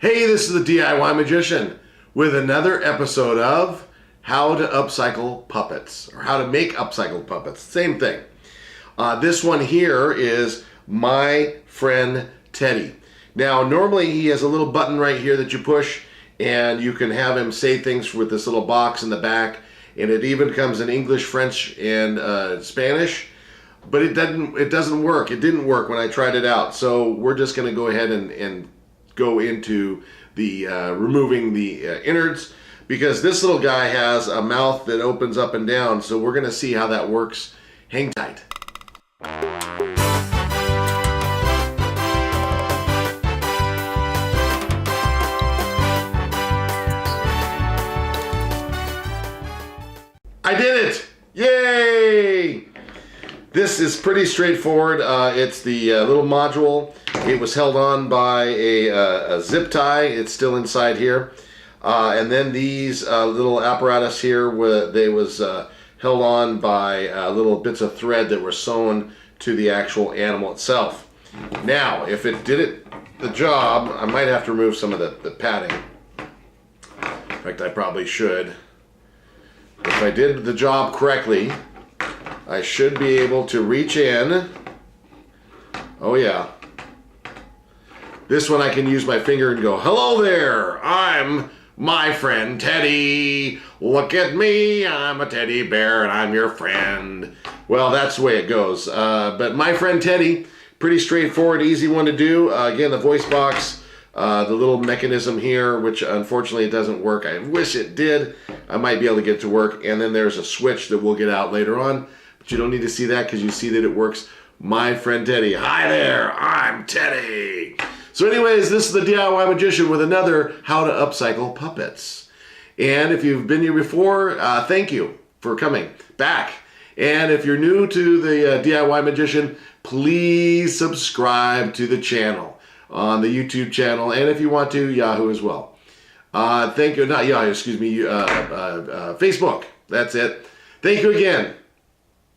Hey, this is the DIY Magician with another episode of How to Upcycle Puppets, or How to Make Upcycled Puppets. Same thing. This one here is my friend Teddy. Now, normally he has a little button right here that you push, and you can have him say things with this little box in the back, and it even comes in English, French, and Spanish. But it doesn't work. It didn't work when I tried it out. So we're just going to go ahead and go into the removing the innards, because this little guy has a mouth that opens up and down. So we're going to see how that works. Hang tight. I did it! Yay! This is pretty straightforward. It's the little module. It was held on by a zip tie. It's still inside here. And then these little apparatus here, was held on by little bits of thread that were sewn to the actual animal itself. Now, if it did the job, I might have to remove some of the padding. In fact, I probably should. If I did the job correctly, I should be able to reach in. Oh yeah. This one I can use my finger and go, hello there, I'm my friend Teddy. Look at me, I'm a teddy bear and I'm your friend. Well, that's the way it goes. But my friend Teddy, pretty straightforward, easy one to do. Again, the voice box, the little mechanism here, which unfortunately it doesn't work. I wish it did. I might be able to get it to work. And then there's a switch that we'll get out later on. But you don't need to see that because you see that it works. My friend Teddy. Hi there, I'm Teddy. So anyways, this is the DIY Magician with another How to Upcycle Puppets. And if you've been here before, thank you for coming back. And if you're new to the DIY Magician, please subscribe to the channel on the YouTube channel. And if you want to, Yahoo as well. Thank you, not Yahoo, excuse me, Facebook. That's it. Thank you again.